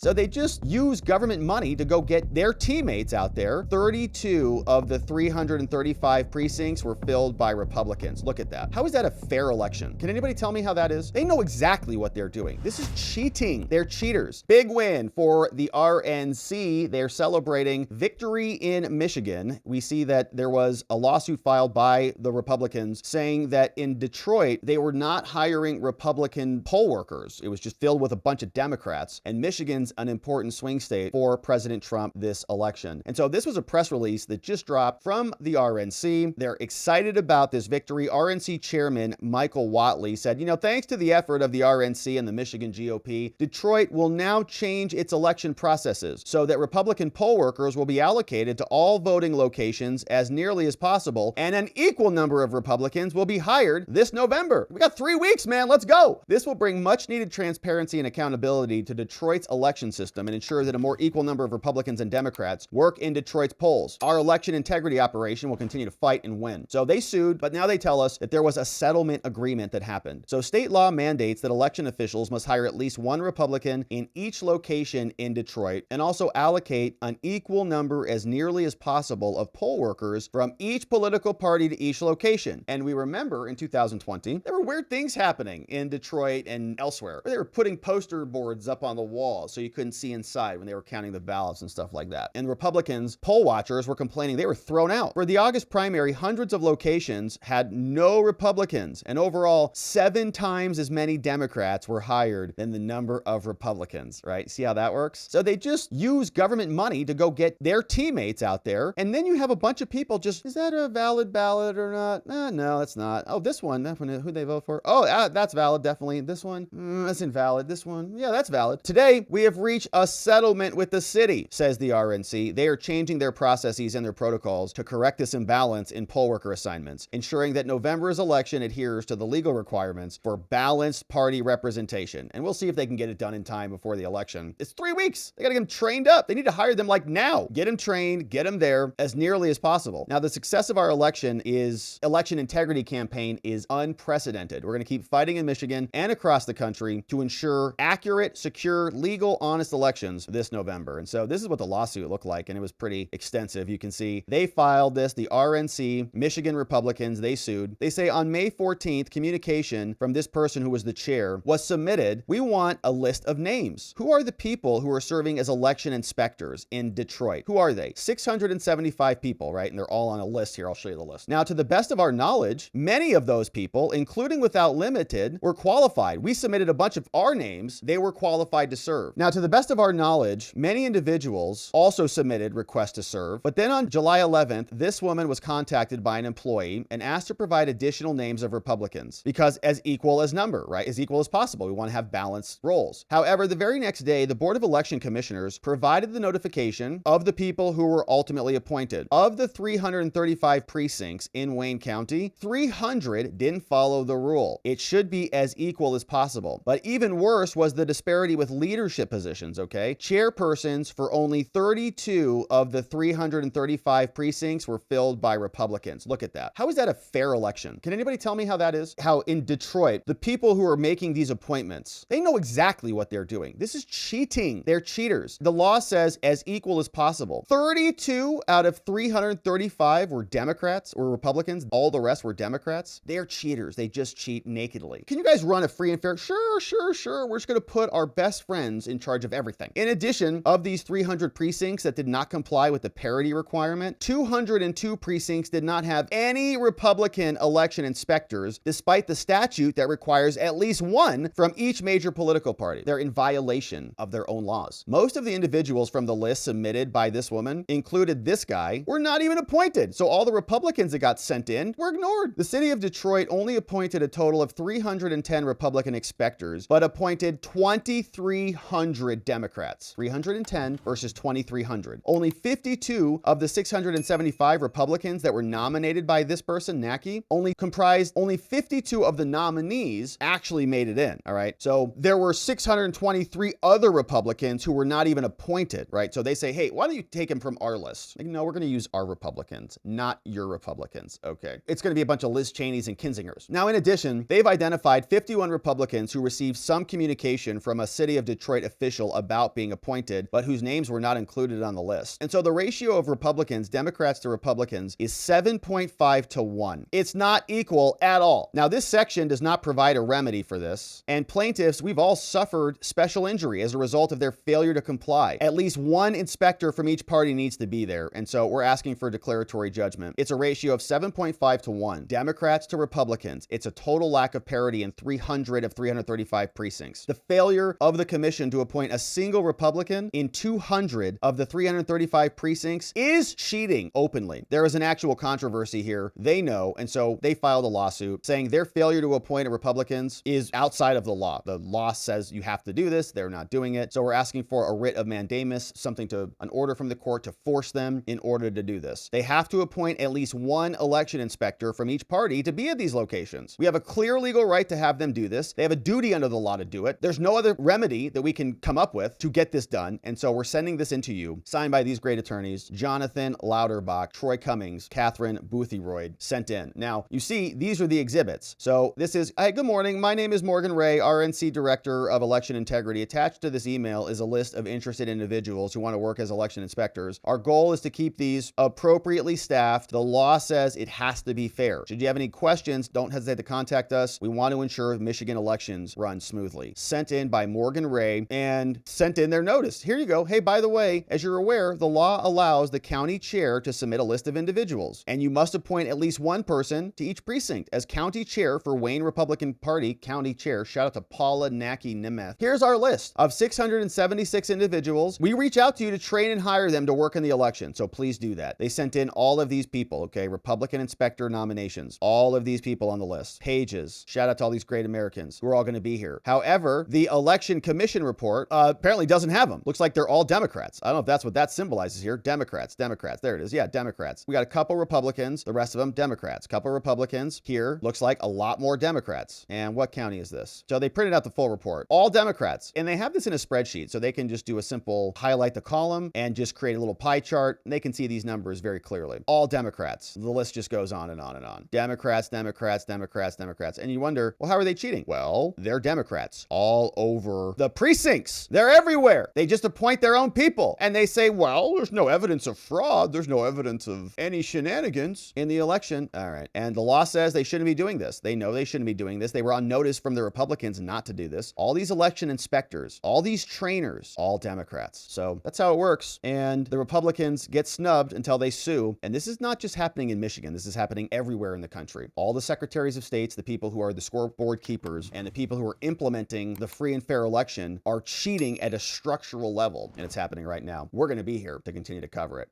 So they just use government money to go get their teammates out there. 32 of the 335 precincts were filled by Republicans. Look at that. How is that a fair election? Can anybody tell me how that is? They know exactly what they're doing. This is cheating. They're cheaters. Big win for the RNC. They're celebrating victory in Michigan. We see that there was a lawsuit filed by the Republicans saying that in Detroit, they were not hiring Republican poll workers. It was just filled with a bunch of Democrats. And Michigan's an important swing state for President Trump this election. And so this was a press release that just dropped from the RNC. They're excited about this victory. RNC Chairman Michael Whatley said, thanks to the effort of the RNC and the Michigan GOP, Detroit will now change its election processes so that Republican poll workers will be allocated to all voting locations as nearly as possible, and an equal number of Republicans will be hired this November. We got 3 weeks, man. Let's go. This will bring much needed transparency and accountability to Detroit's election system and ensure that a more equal number of Republicans and Democrats work in Detroit's polls. Our election integrity operation will continue to fight and win. So they sued, but now they tell us that there was a settlement agreement that happened. So state law mandates that election officials must hire at least one Republican in each location in Detroit and also allocate an equal number as nearly as possible of poll workers from each political party to each location. And we remember in 2020, there were weird things happening in Detroit and elsewhere. They were putting poster boards up on the wall so you couldn't see inside when they were counting the ballots and stuff like that. And Republicans, poll watchers, were complaining they were thrown out. For the August primary, hundreds of locations had no Republicans, and overall, 7 times as many Democrats were hired than the number of Republicans, right? See how that works? So they just use government money to go get their teammates out there, and then you have a bunch of people just, is that a valid ballot or not? No, that's not. Oh, this one, who'd they vote for? Oh, that's valid, definitely. This one, that's invalid. This one, yeah, that's valid. Today, we have reached a settlement with the city, says the RNC. They are changing their processes and their protocols to correct this imbalance in poll worker assignments, ensuring that November's election adheres to the legal requirements for balanced party representation. And we'll see if they can get it done in time before the election. It's 3 weeks. They got to get them trained up. They need to hire them like now. Get them trained, get them there as nearly as possible. Now, the success of our election integrity campaign is unprecedented. We're going to keep fighting in Michigan and across the country to ensure accurate, secure, legal, honest elections this November. And so this is what the lawsuit looked like, and it was pretty extensive. You can see they filed this, the RNC, Michigan Republicans, they sued. They say on May 14th, communication from this person who was the chair was submitted. We want a list of names. Who are the people who are serving as election inspectors in Detroit? Who are they? 675 people, right? And they're all on a list here. I'll show you the list. Now, to the best of our knowledge, many of those people, including Without Limited, were qualified. We submitted a bunch of our names. They were qualified to serve. Now, to the best of our knowledge, many individuals also submitted requests to serve. But then on July 11th, this woman was contacted by an employee and asked to provide additional names of Republicans because as equal as number, right? As equal as possible. We want to have balanced roles. However, the very next day, the Board of Election Commissioners provided the notification of the people who were ultimately appointed. Of the 335 precincts in Wayne County, 300 didn't follow the rule. It should be as equal as possible. But even worse was the disparity with leadership positions, okay? Chairpersons for only 32 of the 335 precincts were filled by Republicans. Look at that. How is that a fair election? Can anybody tell me how that is? How in Detroit, the people who are making these appointments, they know exactly what they're doing. This is cheating. They're cheaters. The law says as equal as possible. 32 out of 335 were Democrats or Republicans. All the rest were Democrats. They're cheaters. They just cheat nakedly. Can you guys run a free and fair? Sure. We're just going to put our best friends in charge of everything. In addition, of these 300 precincts that did not comply with the parity requirement, 202 precincts did not have any Republican election inspectors, despite the statute that requires at least one from each major political party. They're in violation of their own laws. Most of the individuals from the list submitted by this woman, included this guy, were not even appointed. So all the Republicans that got sent in were ignored. The city of Detroit only appointed a total of 310 Republican inspectors, but appointed 2,300 Democrats. 310 versus 2,300. Only 52 of the 675 Republicans that were nominated by this person, Nacky, only 52 of the nominees actually made it in, all right? So there were 623 other Republicans who were not even appointed, right? So they say, hey, why don't you take them from our list? Like, no, we're going to use our Republicans, not your Republicans, okay? It's going to be a bunch of Liz Cheneys and Kinzingers. Now, in addition, they've identified 51 Republicans who received some communication from a city of Detroit official official about being appointed, but whose names were not included on the list. And so the ratio of Republicans, Democrats to Republicans, is 7.5 to 1. It's not equal at all. Now, this section does not provide a remedy for this, and plaintiffs, we've all suffered special injury as a result of their failure to comply. At least one inspector from each party needs to be there, and so we're asking for a declaratory judgment. It's a ratio of 7.5 to 1. Democrats to Republicans. It's a total lack of parity in 300 of 335 precincts. The failure of the commission to appoint a single Republican in 200 of the 335 precincts is cheating openly. There is an actual controversy here. They know, and so they filed a lawsuit saying their failure to appoint a Republicans is outside of the law. The law says you have to do this. They're not doing it. So we're asking for a writ of mandamus, an order from the court to force them in order to do this. They have to appoint at least one election inspector from each party to be at these locations. We have a clear legal right to have them do this. They have a duty under the law to do it. There's no other remedy that we can come up with to get this done. And so we're sending this into you, signed by these great attorneys, Jonathan Lauterbach, Troy Cummings, Catherine Boothroyd, sent in. Now, you see, these are the exhibits. So this is, hey, good morning. My name is Morgan Ray, RNC Director of Election Integrity. Attached to this email is a list of interested individuals who want to work as election inspectors. Our goal is to keep these appropriately staffed. The law says it has to be fair. Should you have any questions, don't hesitate to contact us. We want to ensure Michigan elections run smoothly. Sent in by Morgan Ray and sent in their notice. Here you go. Hey, by the way, as you're aware, the law allows the county chair to submit a list of individuals, and you must appoint at least one person to each precinct. As county chair for Wayne Republican Party county chair, shout out to Paula Nacky Nemeth. Here's our list of 676 individuals. We reach out to you to train and hire them to work in the election, so please do that. They sent in all of these people, okay? Republican inspector nominations, all of these people on the list. Pages, shout out to all these great Americans who are all going to be here. However, the election commission report apparently doesn't have them. Looks like they're all Democrats. I don't know if that's what that symbolizes here. Democrats. There it is. Yeah, Democrats. We got a couple Republicans, the rest of them Democrats. Couple Republicans. Here looks like a lot more Democrats. And what county is this? So they printed out the full report. All Democrats. And they have this in a spreadsheet, so they can just do a simple highlight the column and just create a little pie chart, and they can see these numbers very clearly. All Democrats. The list just goes on and on and on. Democrats, Democrats, Democrats, Democrats. And you wonder, well, how are they cheating? Well, they're Democrats all over the precincts. They're everywhere. They just appoint their own people. And they say, well, there's no evidence of fraud. There's no evidence of any shenanigans in the election. All right. And the law says they shouldn't be doing this. They know they shouldn't be doing this. They were on notice from the Republicans not to do this. All these election inspectors, all these trainers, all Democrats. So that's how it works. And the Republicans get snubbed until they sue. And this is not just happening in Michigan. This is happening everywhere in the country. All the secretaries of states, the people who are the scoreboard keepers, and the people who are implementing the free and fair election are cheating at a structural level. And it's happening right now. We're going to be here to continue to cover it.